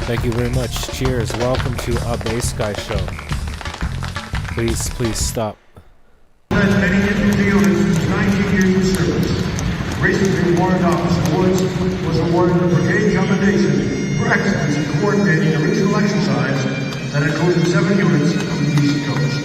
Thank you very much. Cheers. Welcome to A Bass Guy Show. Please stop. Has many infantry units, 19 years of service. Recently awarded office awards was awarded the Brigade Commendation for excellence in coordinating a regional exercise that included 7 units from the East Coast.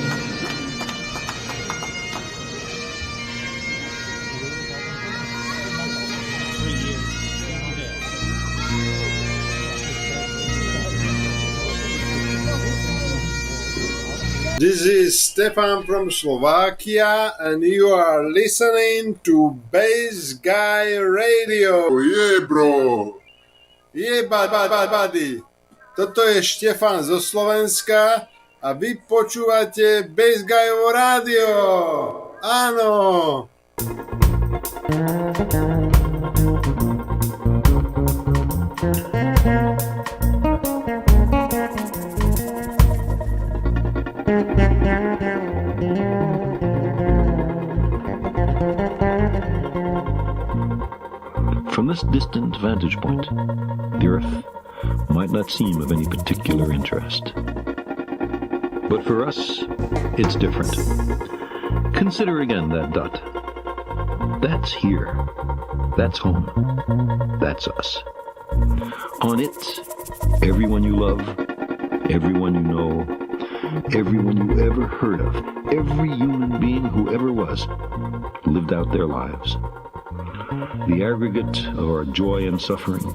This is Stefan from Slovakia, and you are listening to Bass Guy Radio. Yeah, bro. Yeah, buddy. Toto je Štefan zo Slovenska a vy počúvate Bass Guyovo rádio. Áno. From this distant vantage point, the Earth might not seem of any particular interest. But for us, it's different. Consider again that dot. That's here. That's home. That's us. On it, everyone you love, everyone you know, everyone you ever heard of, every human being who ever was, lived out their lives. The aggregate of our joy and suffering,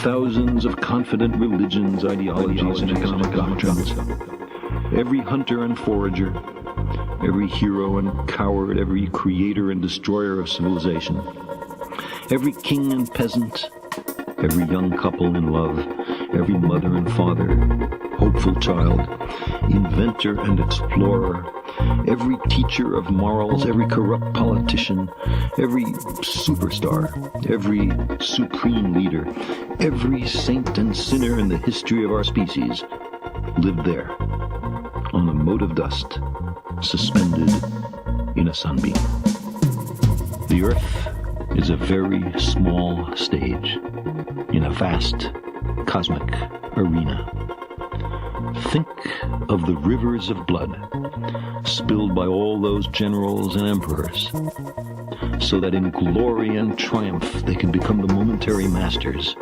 thousands of confident religions, ideologies, and economic doctrines, every hunter and forager, every hero and coward, every creator and destroyer of civilization, every king and peasant, every young couple in love, every mother and father, hopeful child, inventor and explorer, every teacher of morals, every corrupt politician, every superstar, every supreme leader, every saint and sinner in the history of our species lived there, on a mote of dust, suspended in a sunbeam. The Earth is a very small stage in a vast cosmic arena. Think of the rivers of blood spilled by all those generals and emperors, so that in glory and triumph they can become the momentary masters.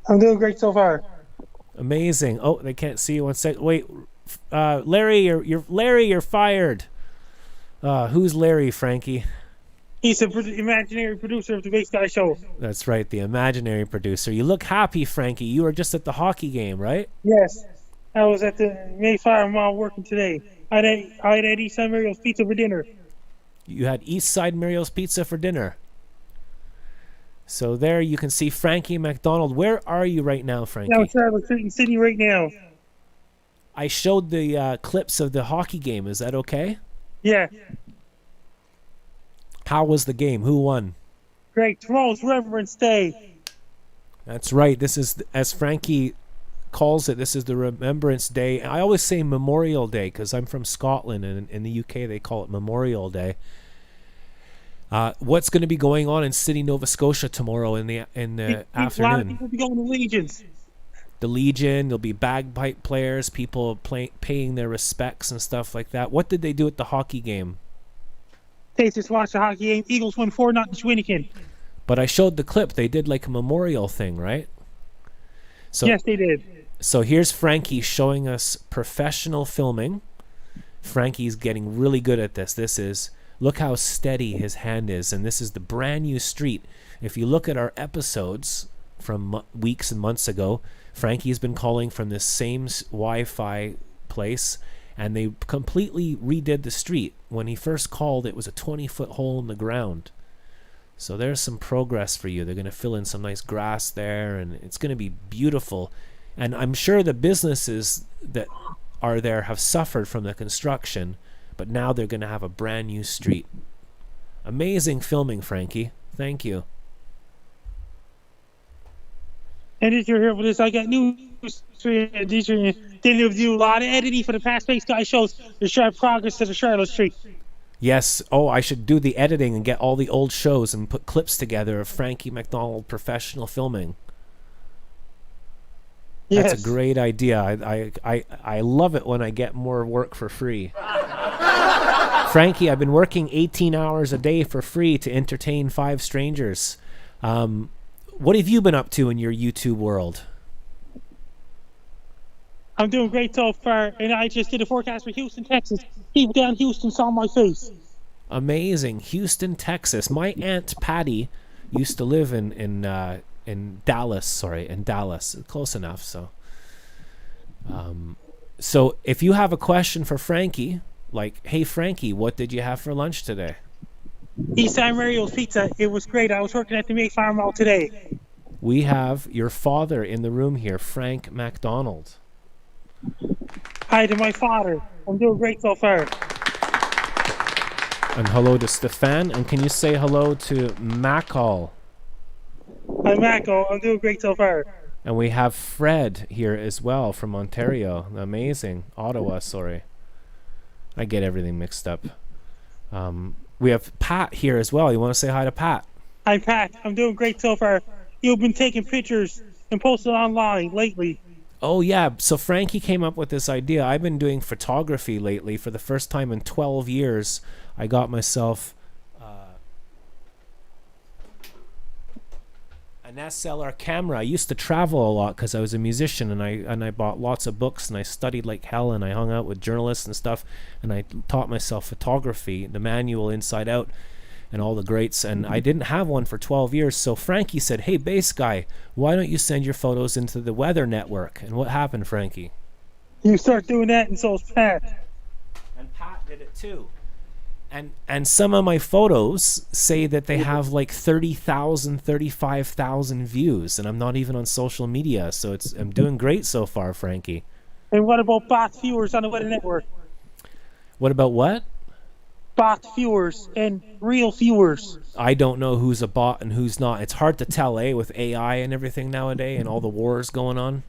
I'm doing great so far. Amazing. Oh, they can't see you. 1 sec. Wait, Larry, you're fired. Who's Larry, Frankie? He's the imaginary producer of the Bass Guy Show. That's right, the imaginary producer. You look happy, Frankie. You were just at the hockey game, right? Yes. I was at the Mayfire Mall working today. I had East Side Mario's Pizza for dinner. You had East Side Mario's Pizza for dinner. So there you can see Frankie McDonald. Where are you right now, Frankie? I'm in Sydney right now. I showed the clips of the hockey game. Is that okay? Yeah. How was the game? Who won? Great. Tomorrow's Remembrance Day. That's right. This is, as Frankie calls it, this is the Remembrance Day. I always say Memorial Day because I'm from Scotland, and in the UK they call it Memorial Day. What's going to be going on in Sydney, Nova Scotia tomorrow in the afternoon? A lot of people will be going to Legions. The Legion, there'll be bagpipe players, people paying their respects and stuff like that. What did they do at the hockey game? Hey, just watched the hockey game. Eagles won 4-0 Schwenningen. But I showed the clip. They did like a memorial thing, right? So, Yes, they did. So here's Frankie showing us professional filming. Frankie's getting really good at this. Look how steady his hand is. And this is the brand new street. If you look at our episodes from weeks and months ago, Frankie's been calling from this same Wi-Fi place. And they completely redid the street. When he first called, it was a 20-foot hole in the ground. So there's some progress for you. They're going to fill in some nice grass there, and it's going to be beautiful. And I'm sure the businesses that are there have suffered from the construction, but now they're going to have a brand new street. Amazing filming, Frankie. Thank you. And if you're here for this, I got news for you. They do a lot of editing for the past Space Guy shows to show progress to the Charlotte Street. Yes. Oh, I should do the editing and get all the old shows and put clips together of Frankie McDonald professional filming. Yes. That's a great idea. I love it when I get more work for free. Frankie, I've been working 18 hours a day for free to entertain 5 strangers. What have you been up to in your YouTube world? I'm doing great so far, and I just did a forecast for Houston, Texas. People down in Houston saw my face. Amazing. Houston, Texas. My Aunt Patty used to live in Dallas. In Dallas. Close enough. So if you have a question for Frankie, like, hey, Frankie, what did you have for lunch today? East Side Mario's Pizza. It was great. I was working at the May Farm Mall today. We have your father in the room here, Frank MacDonald. Hi to my father. I'm doing great so far. And hello to Stefan. And can you say hello to Macall? Hi, Mako. I'm doing great so far. And we have Fred here as well from Ontario. Amazing. Ottawa, sorry. I get everything mixed up. We have Pat here as well. You want to say hi to Pat? Hi, Pat. I'm doing great so far. You've been taking pictures and posting online lately. Oh, yeah. So Frankie came up with this idea. I've been doing photography lately. For the first time in 12 years, I got myself an SLR camera. I used to travel a lot because I was a musician, and I bought lots of books, and I studied like hell, and I hung out with journalists and stuff, and I taught myself photography, the manual inside out, and all the greats, and I didn't have one for 12 years. So Frankie said, hey, bass guy, why don't you send your photos into the Weather Network? And what happened, Frankie? You start doing that, and so is Pat. And Pat did it too. And some of my photos say that they have like 30,000, 35,000 views, and I'm not even on social media, so I'm doing great so far, Frankie. And what about bot viewers on the Weather Network? What about what? Bot viewers and real viewers. I don't know who's a bot and who's not. It's hard to tell, with AI and everything nowadays and all the wars going on.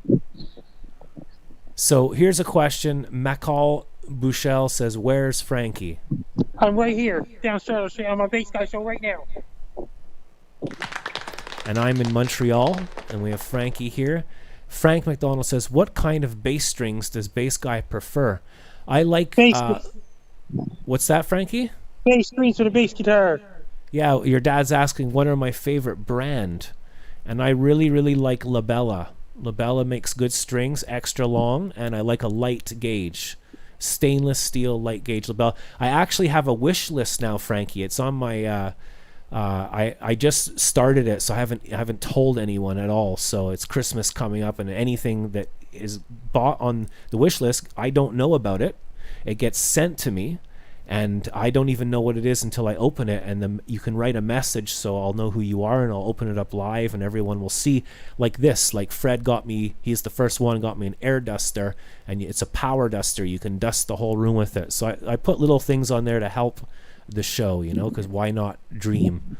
So here's a question. Macall Bouchel says, where's Frankie? I'm right here, downstairs on my bass guy show right now. And I'm in Montreal, and we have Frankie here. Frank McDonald says, what kind of bass strings does bass guy prefer? I like... what's that, Frankie? Bass strings for the bass guitar. Yeah, your dad's asking, what are my favorite brand? And I really, really like Labella. Labella makes good strings, extra long, and I like a light gauge. Stainless steel light gauge labella. I actually have a wish list now, Frankie. It's on my I just started it, so I haven't told anyone at all. So it's Christmas coming up, and anything that is bought on the wish list, I don't know about it. It gets sent to me, and I don't even know what it is until I open it, and then you can write a message so I'll know who you are, and I'll open it up live, and everyone will see. Like this, like Fred got me, he's the first one, got me an air duster, and it's a power duster. You can dust the whole room with it. So I put little things on there to help the show, because why not dream?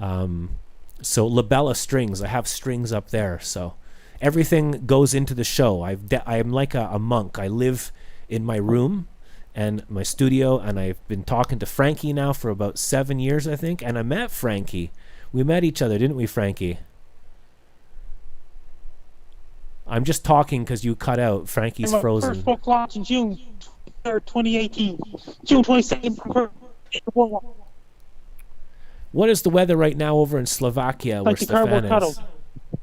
So Labella strings, I have strings up there, so everything goes into the show. I'm like a monk. I live in my room and my studio, and I've been talking to Frankie now for about 7 years, I think, and I met Frankie. We met each other, didn't we, Frankie? I'm just talking because you cut out. Frankie's frozen. First book launch in June 3rd, 2018. June 22nd. What is the weather right now over in Slovakia where Like the Stefan cardboard is? cutout.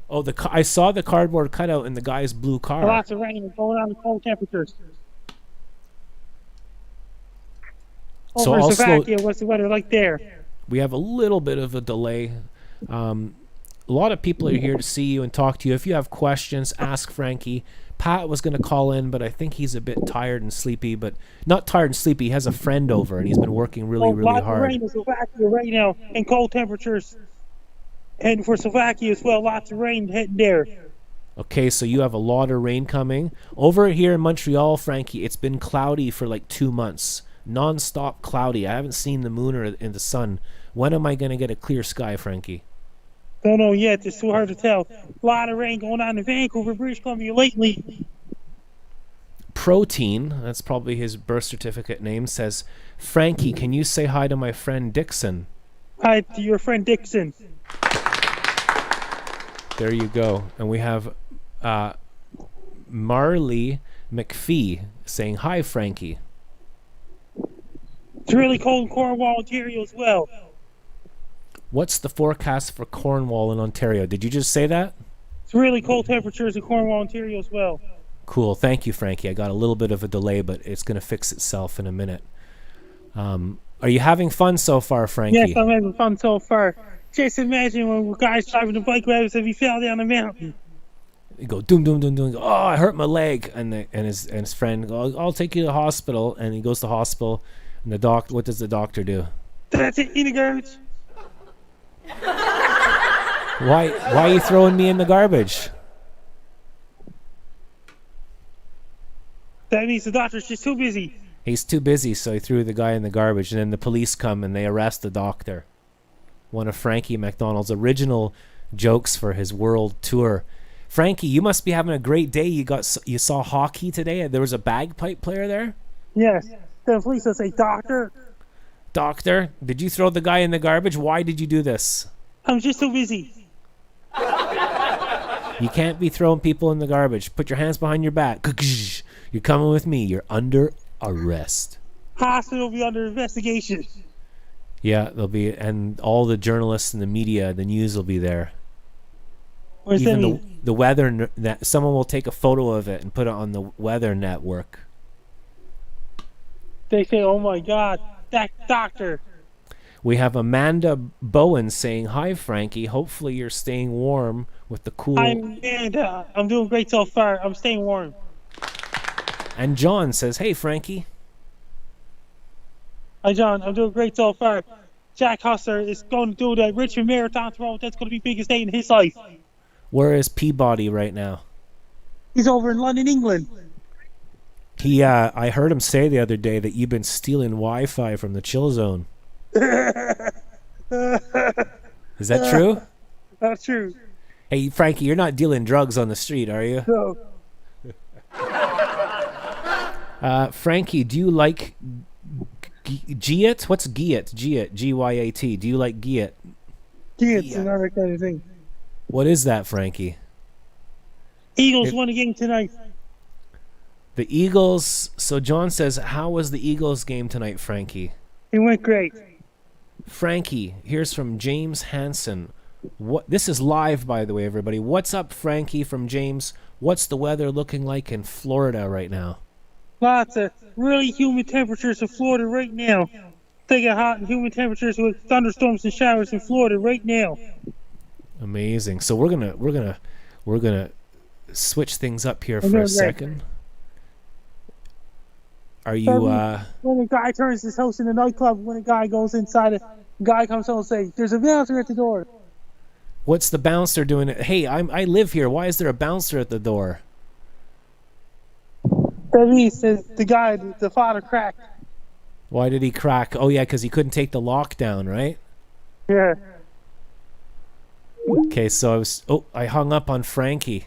Oh, I saw the cardboard cutout in the guy's blue car. Lots of rain and going on the cold temperatures. So Over in I'll Slovakia, what's the weather like there? We have a little bit of a delay. A lot of people are here to see you and talk to you. If you have questions, ask Frankie. Pat was going to call in, but I think he's a bit tired and sleepy. But not tired and sleepy. He has a friend over, and he's been working really Lots hard. of rain in Slovakia right now and cold temperatures. And for Slovakia as well, lots of rain heading there. Okay, so you have a lot of rain coming. Over here in Montreal, Frankie, it's been cloudy for like 2 months. Non-stop cloudy. I haven't seen the moon or in the sun. When am I going to get a clear sky, Frankie? Don't know yet. It's too hard to tell. A lot of rain going on in Vancouver, British Columbia lately. Protein, that's probably his birth certificate name, says, Frankie, can you say hi to my friend Dixon? Hi to your friend Dixon. There you go. And we have Marley McPhee saying, hi, Frankie. It's really cold in Cornwall, Ontario as well. What's the forecast for Cornwall in Ontario? Did you just say that? It's really cold temperatures in Cornwall, Ontario as well. Cool. Thank you, Frankie. I got a little bit of a delay, but it's going to fix itself in a minute. Are you having fun so far, Frankie? Yes, I'm having fun so far. Just imagine when guys driving the bike ride if he fell down a mountain. You go doom doom doom doom. Oh, I hurt my leg, and his friend go, I'll take you to the hospital, and he goes to the hospital, and the doc. What does the doctor do? That's it, in the garbage. Why are you throwing me in the garbage? That means the doctor's just too busy. He's too busy, so he threw the guy in the garbage, and then the police come and they arrest the doctor. One of Frankie McDonald's original jokes for his world tour. Frankie, you must be having a great day. You saw hockey today. There was a bagpipe player there. Yes. The police will say, Doctor, did you throw the guy in the garbage? Why did you do this? I'm just so busy. You can't be throwing people in the garbage. Put your hands behind your back. You're coming with me. You're under arrest. Hospital will be under investigation. Yeah, they'll be, and all the journalists and the media, the news will be there. What does that mean? The weather, someone will take a photo of it and put it on the weather network. They say, oh my God, that doctor. We have Amanda Bowen saying, hi, Frankie. Hopefully you're staying warm with the cool. Hi, Amanda. I'm doing great so far. I'm staying warm. And John says, hey, Frankie. Hi, John. I'm doing great so far. Jack Hustler is going to do the Richmond Marathon tomorrow. That's going to be the biggest day in his life. Where is Peabody right now? He's over in London, England. I heard him say the other day that you've been stealing Wi-Fi from the chill zone. Is that true? That's true. Hey, Frankie, you're not dealing drugs on the street, are you? No. Frankie, do you like Gyat? What's Gyat? Gyat, Gyat. Do you like Gyat? It's another kind of thing. What is that, Frankie? Eagles won a game tonight. The Eagles. So John says, how was the Eagles game tonight, Frankie? It went great. Frankie, here's from James Hansen. This is live, by the way, everybody. What's up, Frankie, from James? What's the weather looking like in Florida right now? Lots of really humid temperatures in Florida right now. They get hot and humid temperatures with thunderstorms and showers in Florida right now. Amazing. So we're gonna switch things up here for a second. Are you when a guy turns his house in a nightclub, when a guy goes inside it, a guy comes home and says, there's a bouncer at the door. What's the bouncer doing? Hey, I live here. Why is there a bouncer at the door? That means the guy, the father cracked. Why did he crack? Oh yeah, because he couldn't take the lockdown, right? Yeah. Okay, so I hung up on Frankie.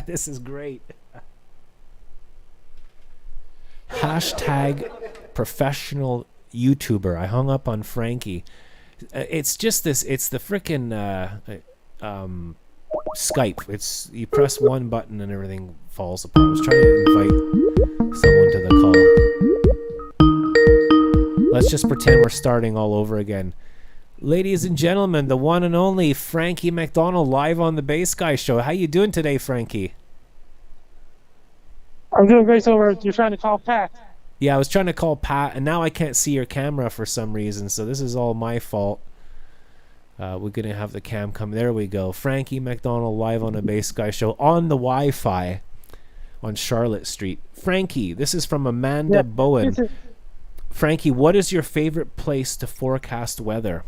This is great. Hashtag professional YouTuber. I hung up on Frankie. It's just this. It's the frickin' Skype. It's you press one button and everything falls apart. I was trying to invite someone to the call. Let's just pretend we're starting all over again. Ladies and gentlemen, the one and only Frankie McDonald live on the Bass Guy Show. How you doing today, Frankie? I'm doing great. So you're trying to call Pat. Yeah, I was trying to call Pat, and now I can't see your camera for some reason, so this is all my fault. We're going to have the cam come. There we go. Frankie McDonald live on the Bass Guy Show on the Wi-Fi on Charlotte Street. Frankie, this is from Amanda Bowen. Frankie, what is your favorite place to forecast weather?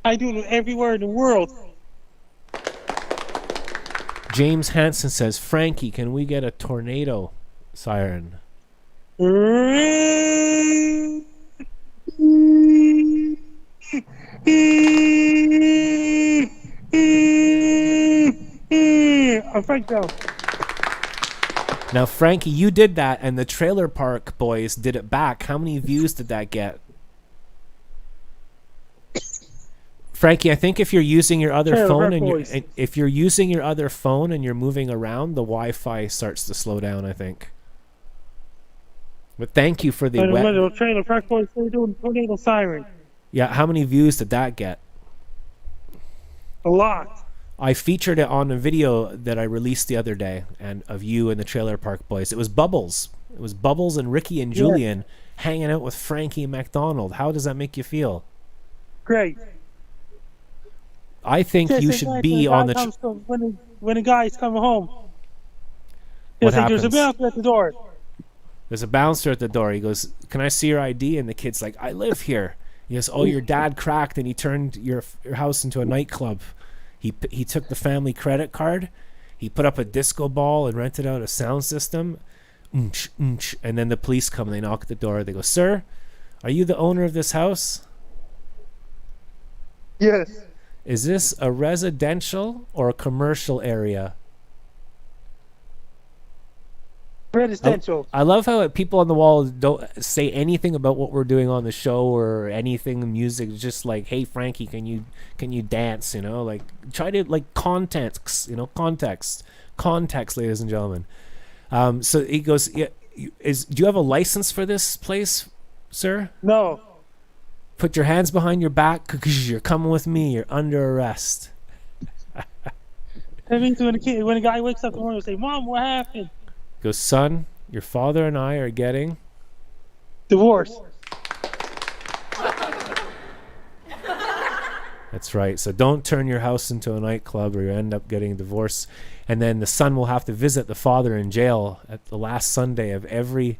I do it everywhere in the world. James Hansen says, Frankie, can we get a tornado siren? I think so. Now, Frankie, you did that, and the Trailer Park Boys did it back. How many views did that get? Frankie, I think if you're using your other phone and if you're using your other phone and you're moving around, the Wi-Fi starts to slow down, I think. But thank you for the Trailer Park Boys, they're doing tornado siren. Yeah, how many views did that get? A lot. I featured it on a video that I released the other day, and of you and the Trailer Park Boys. It was Bubbles. It was Bubbles and Ricky and Julian hanging out with Frankie McDonald. How does that make you feel? Great. I think you should be on the... when the guy's coming home. What happens? There's a bouncer at the door. There's a bouncer at the door. He goes, can I see your ID? And the kid's like, I live here. He goes, oh, your dad cracked and he turned your house into a nightclub. He took the family credit card. He put up a disco ball and rented out a sound system. And then the police come and they knock at the door. They go, sir, are you the owner of this house? Yes. Is this a residential or a commercial area? Residential. I love how people on the wall don't say anything about what we're doing on the show or anything music. It's just like, hey Frankie, can you dance? Like try to like context, context, ladies and gentlemen. So he goes, do you have a license for this place, sir? No. Put your hands behind your back because you're coming with me. You're under arrest. That means when a guy wakes up in the morning and say, Mom, what happened? Goes, son, your father and I are getting divorced. That's right. So don't turn your house into a nightclub or you end up getting divorced. And then the son will have to visit the father in jail at the last Sunday of every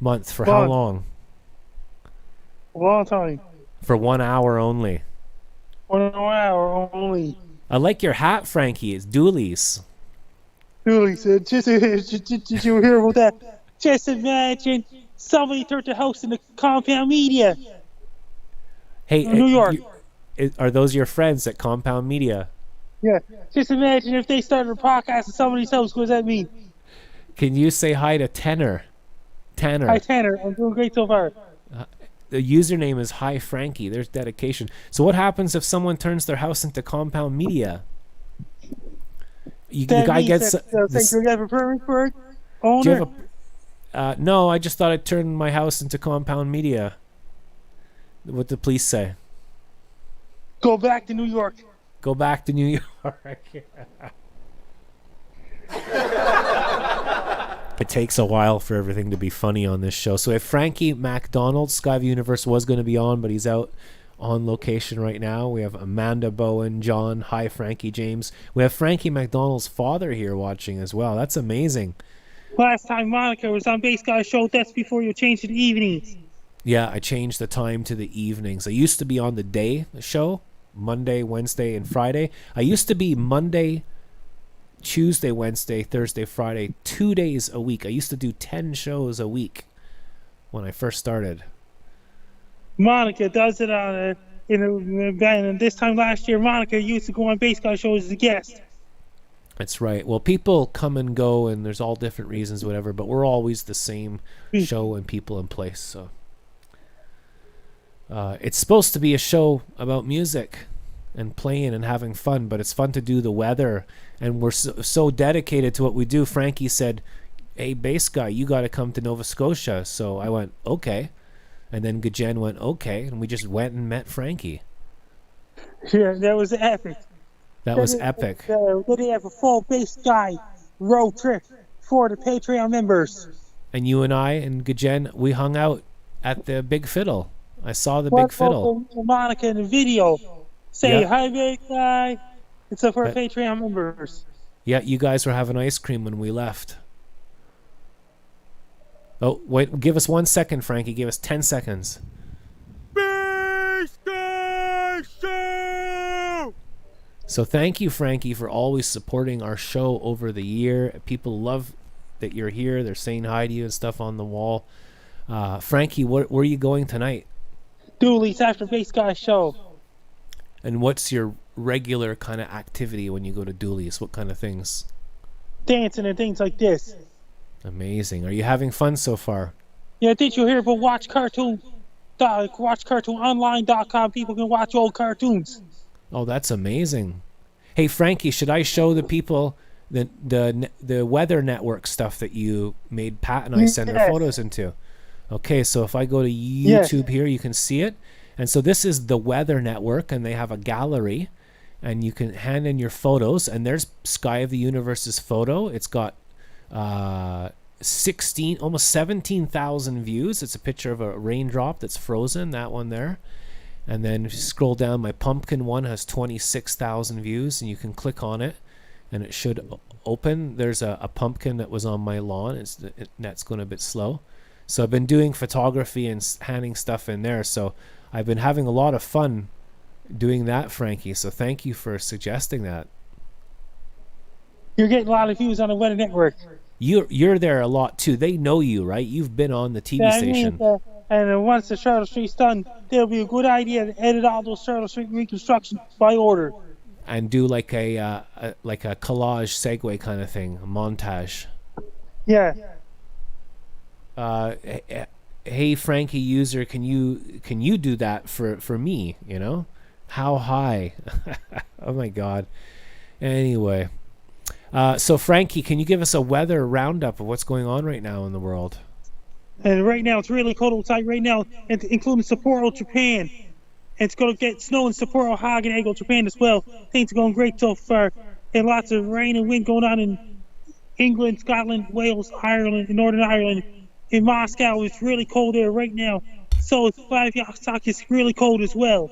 month for how long? A long time. For 1 hour only. 1 hour only. I like your hat, Frankie. It's Dooley's. Dooley said, did you hear about that? Just imagine somebody turned the house into Compound Media. Hey, New York. Are those your friends at Compound Media? Yeah. Just imagine if they started a podcast at somebody's house. What does that mean? Can you say hi to Tanner? Hi, Tanner. I'm doing great so far. The username is Hi Frankie. There's dedication. So what happens if someone turns their house into Compound Media? The guy gets... you have a permit for it? Owner? No, I just thought I'd turn my house into Compound Media. What the police say? Go back to New York. Go back to New York. It takes a while for everything to be funny on this show. So if Frankie McDonald, Skyview Universe, was going to be on, but he's out on location right now. We have Amanda Bowen, John, hi Frankie, James. We have Frankie McDonald's father here watching as well. That's amazing. Last time Monica was on Bass Guy Show, that's before you changed to the evenings. Yeah, I changed the time to the evenings. I used to be on the day show, Monday, Wednesday, and Friday. I used to be Monday, Tuesday, Wednesday, Thursday, Friday, 2 days a week. I used to do 10 shows a week when I first started. Monica does it on and this time last year, Monica used to go on Bass Guy shows as a guest. That's right. Well, people come and go, and there's all different reasons, whatever. But we're always the same show and people in place. So it's supposed to be a show about music and playing and having fun, but it's fun to do the weather, and we're so dedicated to what we do. Frankie said, "Hey, Bass Guy, you got to come to Nova Scotia." So I went, okay. And then Gajen went, okay, and we just went and met Frankie. Yeah, that was epic. That was epic. Then they have a full bass guy road trip for the Patreon members. And you and I and Gajen, we hung out at the Big Fiddle. I saw the Big Fiddle. Monica in the video. Say, Yeah. hi, big guy. It's for Patreon members. Yeah, you guys were having ice cream when we left. Oh, wait, give us 1 second, Frankie. Give us 10 seconds. So thank you, Frankie, for always supporting our show over the year. People love that you're here. They're saying hi to you and stuff on the wall. Frankie, where are you going tonight? Dooley's After Bass Guy show. And what's your regular kind of activity when you go to Dooley's? What kind of things? Dancing and things like this. Amazing. Are you having fun so far? Yeah, did you hear about watchcartoononline.com? People can watch old cartoons. Oh, that's amazing. Hey, Frankie, should I show the people the weather network stuff that you made Pat and I send our photos into? Okay, so if I go to YouTube here, you can see it. And so this is the Weather Network, and they have a gallery, and you can hand in your photos, and there's Sky of the Universe's photo. It's got almost 17,000 views. It's a picture of a raindrop that's frozen, that one there. And then if you scroll down, my pumpkin one has 26,000 views, and you can click on it, and it should open. There's a pumpkin that was on my lawn. Net's going a bit slow. So I've been doing photography and handing stuff in there. So I've been having a lot of fun doing that, Frankie. So thank you for suggesting that. You're getting a lot of views on the Weather Network. You're there a lot too. They know you, right? You've been on the TV station. And once the Charlotte Street's done, there'll be a good idea to edit all those Charlotte Street reconstructions by order. And do like a collage segue kind of thing, a montage. Yeah. Hey Frankie user, can you do that for me? You know, how high? Oh my God. Anyway, so Frankie, can you give us a weather roundup of what's going on right now in the world? And right now it's really cold outside right now, including Sapporo, Japan. And it's going to get snow in Sapporo, Hagen, Ego, Japan as well. Things are going great so far. And lots of rain and wind going on in England, Scotland, Wales, Ireland, and Northern Ireland. In Moscow, it's really cold there right now. So it's Vladivostok is really cold as well.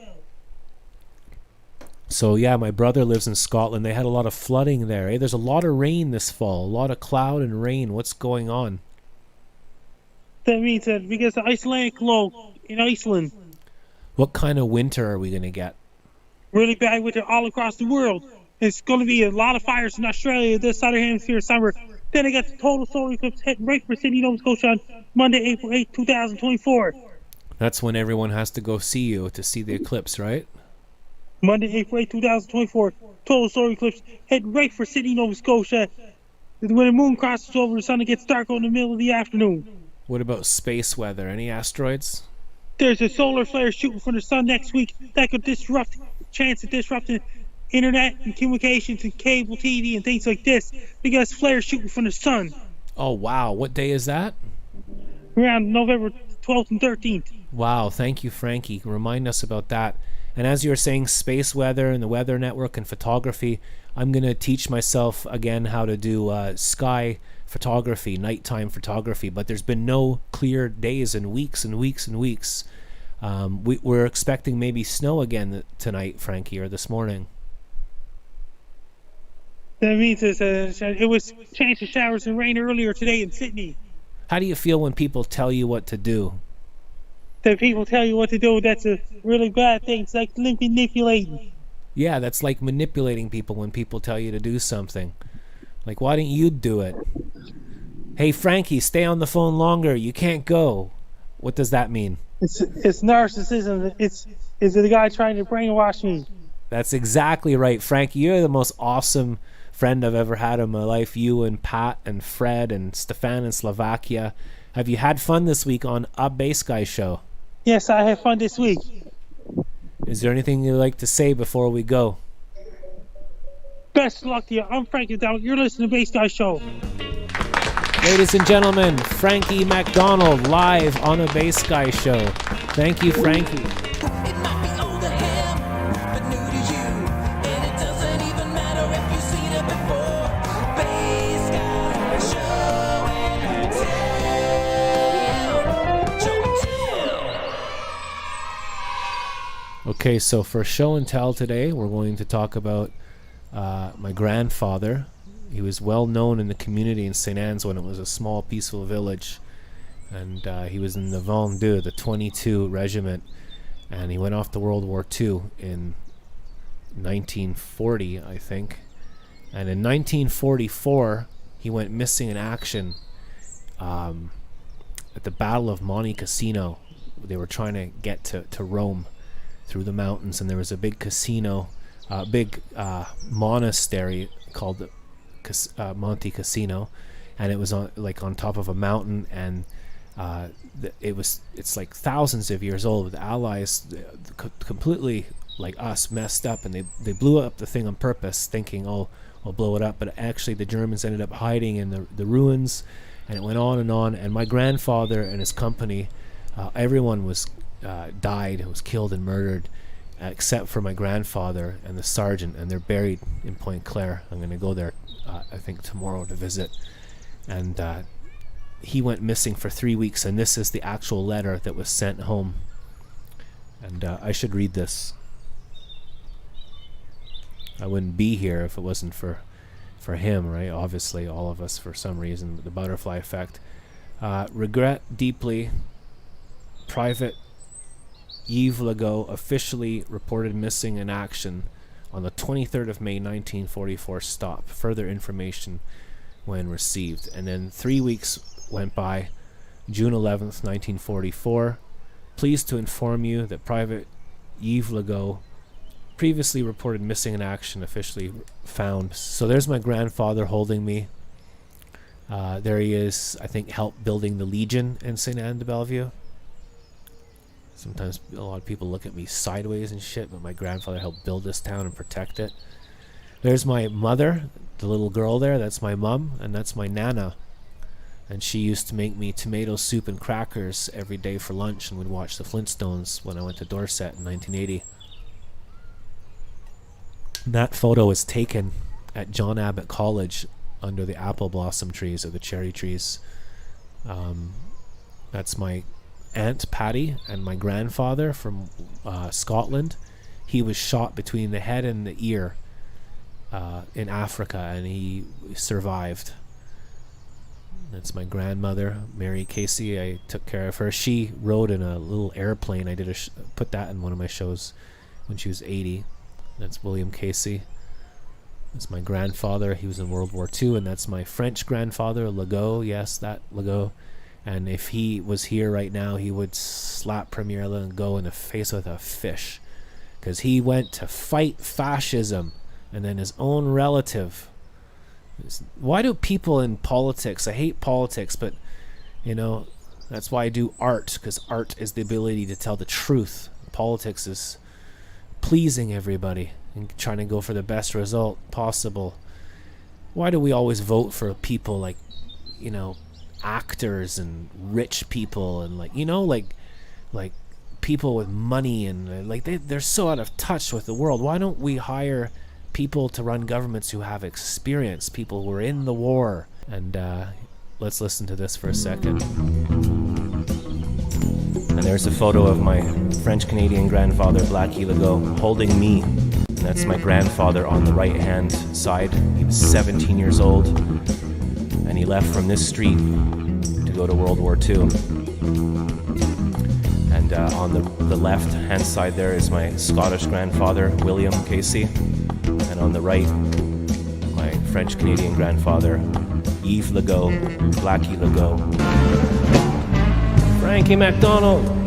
So yeah, my brother lives in Scotland. They had a lot of flooding there. Eh? There's a lot of rain this fall, a lot of cloud and rain. What's going on? That means that because the Icelandic low in Iceland. What kind of winter are we going to get? Really bad winter all across the world. It's going to be a lot of fires in Australia this southern hemisphere summer. Then I got the total solar eclipse heading right for Sydney, Nova Scotia on Monday, April 8, 2024. That's when everyone has to go see you to see the eclipse, right? Monday, April 8, 2024. Total solar eclipse heading right for Sydney, Nova Scotia. When the moon crosses over, the sun, it gets darker in the middle of the afternoon. What about space weather? Any asteroids? There's a solar flare shooting from the sun next week that could chance of disrupting internet and communications and cable TV and things like this because flares shooting from the sun. Oh wow, what day is that? Around November 12th and 13th. Wow, thank you, Frankie. Remind us about that. And as you were saying, space weather and the Weather Network and photography, I'm going to teach myself again how to do sky photography, nighttime photography, but there's been no clear days in weeks and weeks and weeks. We're expecting maybe snow again tonight, Frankie, or this morning. That means it was chance of showers and rain earlier today in Sydney. How do you feel when people tell you what to do? That people tell you what to do, that's a really bad thing. It's like manipulating. Yeah, that's like manipulating people when people tell you to do something. Like, why didn't you do it? Hey, Frankie, stay on the phone longer. You can't go. What does that mean? It's narcissism. It's the guy trying to brainwash me. That's exactly right, Frankie. You're the most awesome friend I've ever had in my life. You and Pat and Fred and Stefan in Slovakia. Have you had fun this week on A Bass Guy Show? Yes, I had fun this week. Is there anything you'd like to say before we go? Best of luck to you. I'm Frankie Dowd. You're listening to Bass Guy Show. Ladies and gentlemen, Frankie MacDonald live on a Bass Guy show. Thank you, Frankie. It might be old to him, but new to you. And it doesn't even matter if you've seen it before. Bass Guy Show and Tell. Show and Tell. Okay, so for show and tell today, we're going to talk about my grandfather. He was well known in the community in St. Anne's when it was a small, peaceful village. And he was in the Vendée, the 22 Regiment. And he went off to World War II in 1940, I think. And in 1944, he went missing in action at the Battle of Monte Cassino. They were trying to get to Rome through the mountains. And there was a big casino, big monastery called Monte Cassino, and it was on top of a mountain, and it's like thousands of years old. The Allies completely like us messed up, and they blew up the thing on purpose, thinking, oh, we'll blow it up, but actually the Germans ended up hiding in the ruins, and it went on, and my grandfather and his company, everyone was died, was killed and murdered, except for my grandfather and the sergeant, and they're buried in Point Claire. I'm going to go there I think tomorrow to visit. And he went missing for 3 weeks, and this is the actual letter that was sent home. And I should read this. I wouldn't be here if it wasn't for him, right? Obviously, all of us, for some reason, the butterfly effect. Regret deeply, Private Yves Legault officially reported missing in action on the 23rd of May 1944. Stop. Further information when received. And then 3 weeks went by. June 11th, 1944. Pleased to inform you that Private Yves Legault, previously reported missing in action, officially found. So there's my grandfather holding me. There he is, I think, helped building the Legion in St. Anne de Bellevue. Sometimes a lot of people look at me sideways and shit, but my grandfather helped build this town and protect it. There's my mother, the little girl there. That's my mum, and that's my nana. And she used to make me tomato soup and crackers every day for lunch, and would watch the Flintstones when I went to Dorset in 1980. That photo was taken at John Abbott College under the apple blossom trees or the cherry trees. That's my Aunt Patty and my grandfather from Scotland. He was shot between the head and the ear in Africa, and he survived. That's my grandmother, Mary Casey. I took care of her. She rode in a little airplane. I did put that in one of my shows when she was 80. That's William Casey. That's my grandfather. He was in World War II, and that's my French grandfather, Legault. Yes, that Legault. And if he was here right now, he would slap Premier Legault in the face with a fish, because he went to fight fascism, and then his own relative. Why do people in politics, I hate politics, but you know, that's why I do art, because art is the ability to tell the truth. Politics is pleasing everybody and trying to go for the best result possible. Why do we always vote for people like, you know, actors and rich people and like people with money, and like they're so out of touch with the world? Why don't we hire people to run governments who have experience, people who are in the war? And let's listen to this for a second. And there's a photo of my French-Canadian grandfather, Blackie Legault, holding me. And that's my grandfather on the right-hand side. He was 17 years old, and he left from this street to go to World War II. And on the left-hand side there is my Scottish grandfather, William Casey. And on the right, my French-Canadian grandfather, Yves Legault, Blackie Legault. Frankie MacDonald.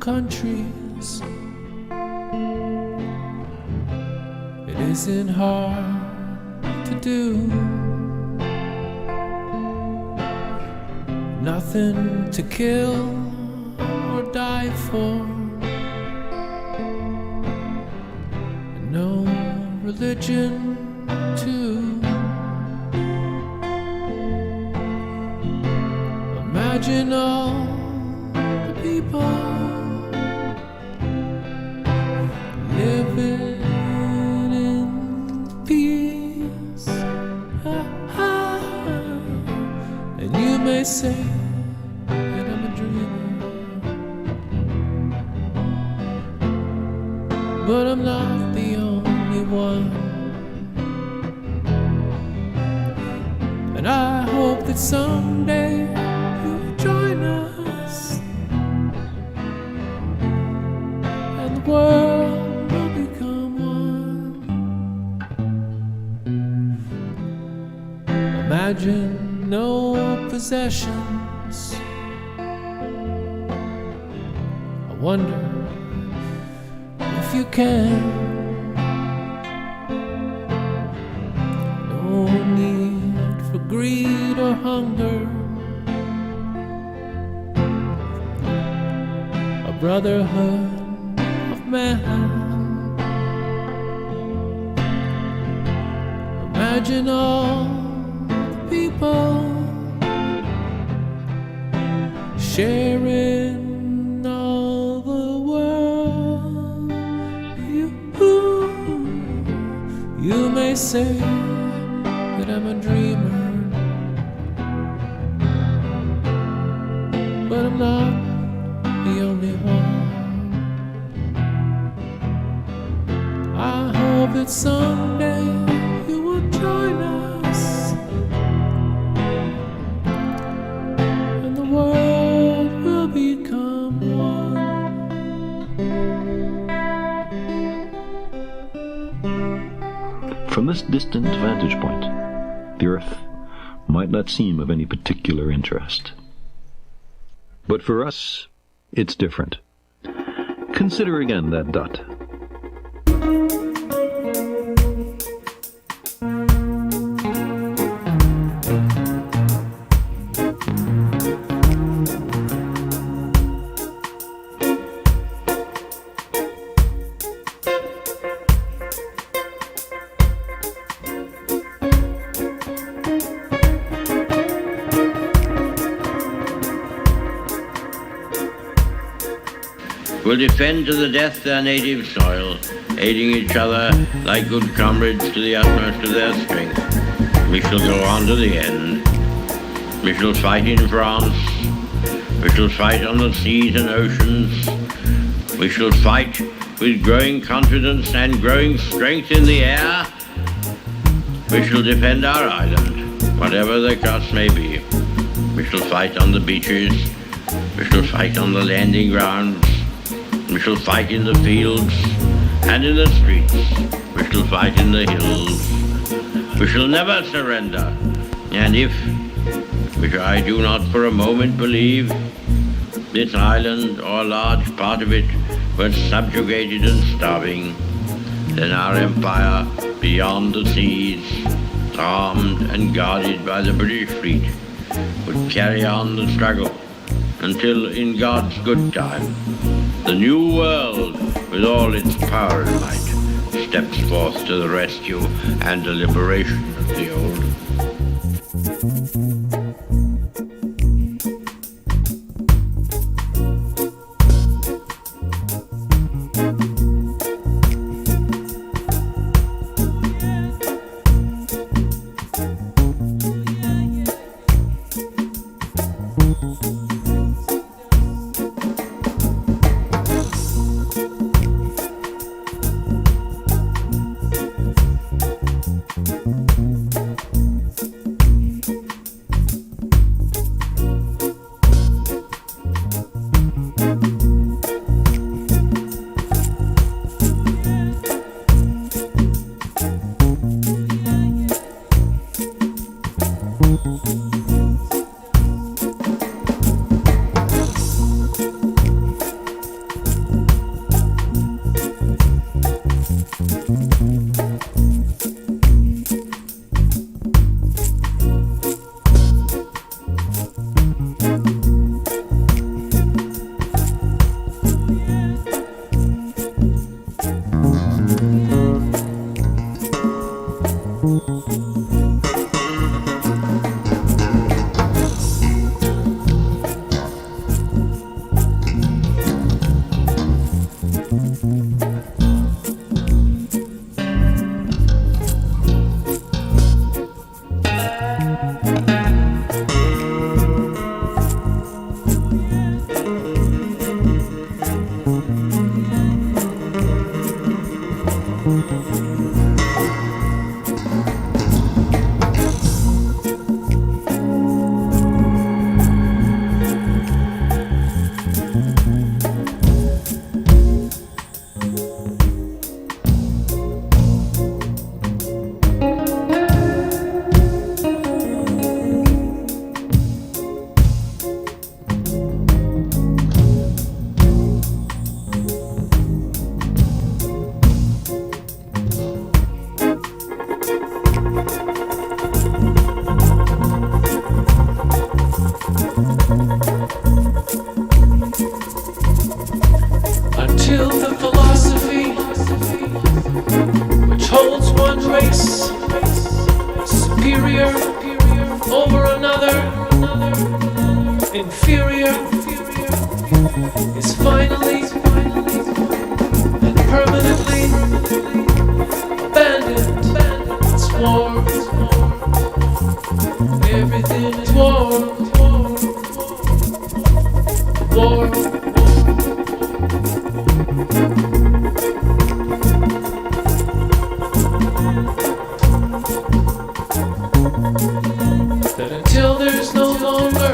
countries. It isn't hard to do. Nothing to kill or die for. No religion too. Imagine all the people living in peace. And you may say that I'm a dreamer, but I'm not the only one. And I hope that someday you'll join us, and the world will become one. Imagine no possessions. I wonder if you can. No need for greed or hunger. A brotherhood of man. Imagine all the people sharing all the world. You may say that I'm a dreamer, but I'm not the only one. I hope that someday you will join us, and the world will become one. From this distant vantage point, the Earth might not seem of any particular interest. But for us, it's different. Consider again that dot. Will defend to the death their native soil, aiding each other like good comrades to the utmost of their strength. We shall go on to the end. We shall fight in France. We shall fight on the seas and oceans. We shall fight with growing confidence and growing strength in the air. We shall defend our island, whatever the cost may be. We shall fight on the beaches. We shall fight on the landing grounds. We shall fight in the fields and in the streets. We shall fight in the hills. We shall never surrender. And if, which I do not for a moment believe, this island or a large part of it were subjugated and starving, then our empire beyond the seas, armed and guarded by the British fleet, would carry on the struggle until, in God's good time, the new world, with all its power and might, steps forth to the rescue and the liberation of the old. Until the philosophy which holds one race superior over another, inferior, is finally and permanently abandoned. It's war. Everything is war. War. That until there's no longer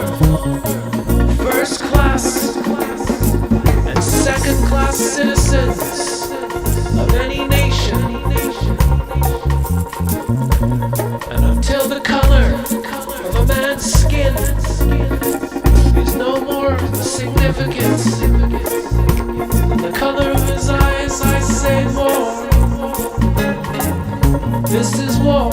first class and second class citizens of any nation, and until the color of a man's skin is no more significant than the color of his eyes, I say war. This is war.